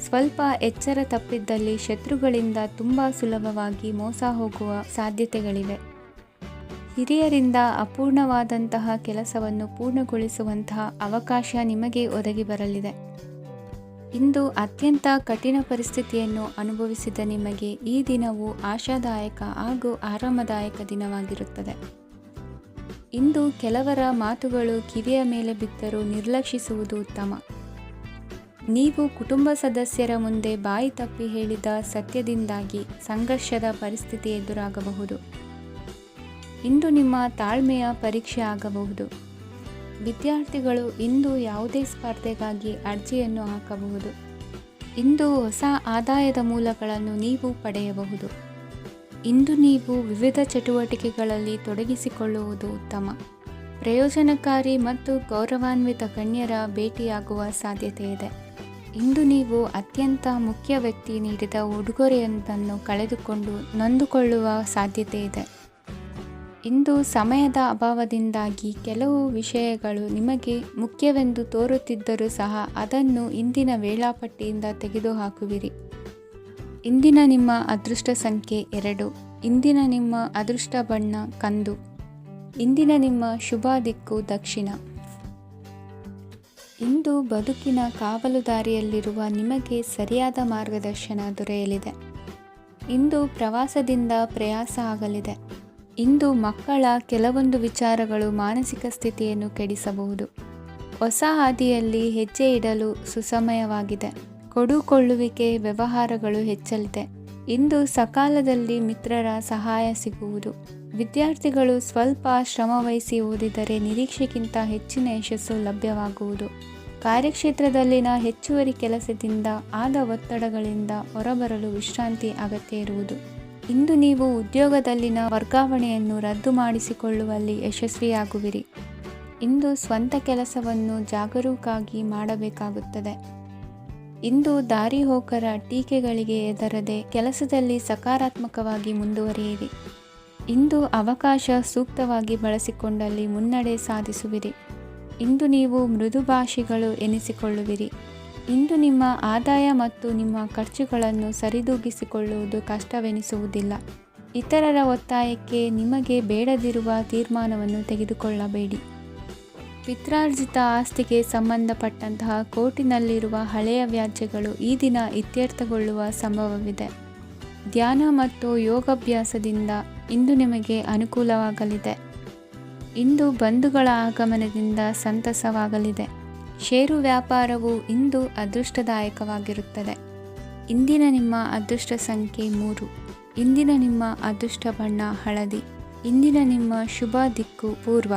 ಸ್ವಲ್ಪ ಎಚ್ಚರ ತಪ್ಪಿದ್ದಲ್ಲಿ ಶತ್ರುಗಳಿಂದ ತುಂಬ ಸುಲಭವಾಗಿ ಮೋಸ ಹೋಗುವ ಸಾಧ್ಯತೆಗಳಿವೆ. ಹಿರಿಯರಿಂದ ಅಪೂರ್ಣವಾದಂತಹ ಕೆಲಸವನ್ನು ಪೂರ್ಣಗೊಳಿಸುವಂತಹ ಅವಕಾಶ ನಿಮಗೆ ಒದಗಿ ಬರಲಿದೆ. ಇಂದು ಅತ್ಯಂತ ಕಠಿಣ ಪರಿಸ್ಥಿತಿಯನ್ನು ಅನುಭವಿಸಿದ ನಿಮಗೆ ಈ ದಿನವು ಆಶಾದಾಯಕ ಹಾಗೂ ಆರಾಮದಾಯಕ ದಿನವಾಗಿರುತ್ತದೆ. ಇಂದು ಕೆಲವರ ಮಾತುಗಳು ಕಿವಿಯ ಮೇಲೆ ಬಿದ್ದರೂ ನಿರ್ಲಕ್ಷಿಸುವುದು ಉತ್ತಮ. ನೀವು ಕುಟುಂಬ ಸದಸ್ಯರ ಮುಂದೆ ಬಾಯಿ ತಪ್ಪಿ ಹೇಳಿದ ಸತ್ಯದಿಂದಾಗಿ ಸಂಘರ್ಷದ ಪರಿಸ್ಥಿತಿ ಎದುರಾಗಬಹುದು. ಇಂದು ನಿಮ್ಮ ತಾಳ್ಮೆಯ ಪರೀಕ್ಷೆ ಆಗಬಹುದು. ವಿದ್ಯಾರ್ಥಿಗಳು ಇಂದು ಯಾವುದೇ ಸ್ಪರ್ಧೆಗಾಗಿ ಅರ್ಜಿಯನ್ನು ಹಾಕಬಹುದು. ಇಂದು ಹೊಸ ಆದಾಯದ ಮೂಲಗಳನ್ನು ನೀವು ಪಡೆಯಬಹುದು. ಇಂದು ನೀವು ವಿವಿಧ ಚಟುವಟಿಕೆಗಳಲ್ಲಿ ತೊಡಗಿಸಿಕೊಳ್ಳುವುದು ಉತ್ತಮ. ಪ್ರಯೋಜನಕಾರಿ ಮತ್ತು ಗೌರವಾನ್ವಿತ ಗಣ್ಯರ ಭೇಟಿಯಾಗುವ ಸಾಧ್ಯತೆ ಇದೆ. ಇಂದು ನೀವು ಅತ್ಯಂತ ಮುಖ್ಯ ವ್ಯಕ್ತಿ ನೀಡಿದ ಉಡುಗೊರೆಯೊಂದನ್ನು ಕಳೆದುಕೊಂಡು ನೊಂದುಕೊಳ್ಳುವ ಸಾಧ್ಯತೆ ಇದೆ. ಇಂದು ಸಮಯದ ಅಭಾವದಿಂದಾಗಿ ಕೆಲವು ವಿಷಯಗಳು ನಿಮಗೆ ಮುಖ್ಯವೆಂದು ತೋರುತ್ತಿದ್ದರೂ ಸಹ ಅದನ್ನು ಇಂದಿನ ವೇಳಾಪಟ್ಟಿಯಿಂದ ತೆಗೆದುಹಾಕುವಿರಿ. ಇಂದಿನ ನಿಮ್ಮ ಅದೃಷ್ಟ ಸಂಖ್ಯೆ 2. ಇಂದಿನ ನಿಮ್ಮ ಅದೃಷ್ಟ ಬಣ್ಣ ಕಂದು. ಇಂದಿನ ನಿಮ್ಮ ಶುಭ ದಿಕ್ಕು ದಕ್ಷಿಣ. ಇಂದು ಬದುಕಿನ ಕಾವಲುದಾರಿಯಲ್ಲಿರುವ ನಿಮಗೆ ಸರಿಯಾದ ಮಾರ್ಗದರ್ಶನ ದೊರೆಯಲಿದೆ. ಇಂದು ಪ್ರವಾಸದಿಂದ ಪ್ರಯಾಸ ಆಗಲಿದೆ. ಇಂದು ಮಕ್ಕಳ ಕೆಲವೊಂದು ವಿಚಾರಗಳು ಮಾನಸಿಕ ಸ್ಥಿತಿಯನ್ನು ಕೆಡಿಸಬಹುದು. ಹೊಸ ಹಾದಿಯಲ್ಲಿ ಹೆಜ್ಜೆ ಇಡಲು ಸುಸಮಯವಾಗಿದೆ. ಕೊಡುಕೊಳ್ಳುವಿಕೆ ವ್ಯವಹಾರಗಳು ಹೆಚ್ಚಲಿದೆ. ಇಂದು ಸಕಾಲದಲ್ಲಿ ಮಿತ್ರರ ಸಹಾಯ ಸಿಗುವುದು. ವಿದ್ಯಾರ್ಥಿಗಳು ಸ್ವಲ್ಪ ಶ್ರಮವಹಿಸಿ ಓದಿದರೆ ನಿರೀಕ್ಷೆಗಿಂತ ಹೆಚ್ಚಿನ ಯಶಸ್ಸು ಲಭ್ಯವಾಗುವುದು. ಕಾರ್ಯಕ್ಷೇತ್ರದಲ್ಲಿನ ಹೆಚ್ಚುವರಿ ಕೆಲಸದಿಂದ ಆದ ಒತ್ತಡಗಳಿಂದ ಹೊರಬರಲು ವಿಶ್ರಾಂತಿ ಅಗತ್ಯ ಇರುವುದು. ಇಂದು ನೀವು ಉದ್ಯೋಗದಲ್ಲಿನ ವರ್ಗಾವಣೆಯನ್ನು ರದ್ದು ಮಾಡಿಸಿಕೊಳ್ಳುವಲ್ಲಿ ಯಶಸ್ವಿಯಾಗುವಿರಿ. ಇಂದು ಸ್ವಂತ ಕೆಲಸವನ್ನು ಜಾಗರೂಕರಾಗಿ ಮಾಡಬೇಕಾಗುತ್ತದೆ. ಇಂದು ದಾರಿಹೋಕರ ಟೀಕೆಗಳಿಗೆ ಹೆದರದೆ ಕೆಲಸದಲ್ಲಿ ಸಕಾರಾತ್ಮಕವಾಗಿ ಮುಂದುವರಿಯಿರಿ. ಇಂದು ಅವಕಾಶ ಸೂಕ್ತವಾಗಿ ಬಳಸಿಕೊಂಡಲ್ಲಿ ಮುನ್ನಡೆ ಸಾಧಿಸುವಿರಿ. ಇಂದು ನೀವು ಮೃದುಭಾಷಿಗಳು ಎನಿಸಿಕೊಳ್ಳುವಿರಿ. ಇಂದು ನಿಮ್ಮ ಆದಾಯ ಮತ್ತು ನಿಮ್ಮ ಖರ್ಚುಗಳನ್ನು ಸರಿದೂಗಿಸಿಕೊಳ್ಳುವುದು ಕಷ್ಟವೆನಿಸುವುದಿಲ್ಲ. ಇತರರ ಒತ್ತಾಯಕ್ಕೆ ನಿಮಗೆ ಬೇಡದಿರುವ ತೀರ್ಮಾನವನ್ನು ತೆಗೆದುಕೊಳ್ಳಬೇಡಿ. ಪಿತ್ರಾರ್ಜಿತ ಆಸ್ತಿಗೆ ಸಂಬಂಧಪಟ್ಟಂತಹ ಕೋರ್ಟಿನಲ್ಲಿರುವ ಹಳೆಯ ವ್ಯಾಜ್ಯಗಳು ಈ ದಿನ ಇತ್ಯರ್ಥಗೊಳ್ಳುವ ಸಂಭವವಿದೆ. ಧ್ಯಾನ ಮತ್ತು ಯೋಗಾಭ್ಯಾಸದಿಂದ ಇಂದು ನಿಮಗೆ ಅನುಕೂಲವಾಗಲಿದೆ. ಇಂದು ಬಂಧುಗಳ ಆಗಮನದಿಂದ ಸಂತಸವಾಗಲಿದೆ. ಷೇರು ವ್ಯಾಪಾರವು ಇಂದು ಅದೃಷ್ಟದಾಯಕವಾಗಿರುತ್ತದೆ. ಇಂದಿನ ನಿಮ್ಮ ಅದೃಷ್ಟ ಸಂಖ್ಯೆ 3. ಇಂದಿನ ನಿಮ್ಮ ಅದೃಷ್ಟ ಬಣ್ಣ ಹಳದಿ. ಇಂದಿನ ನಿಮ್ಮ ಶುಭ ದಿಕ್ಕು ಪೂರ್ವ.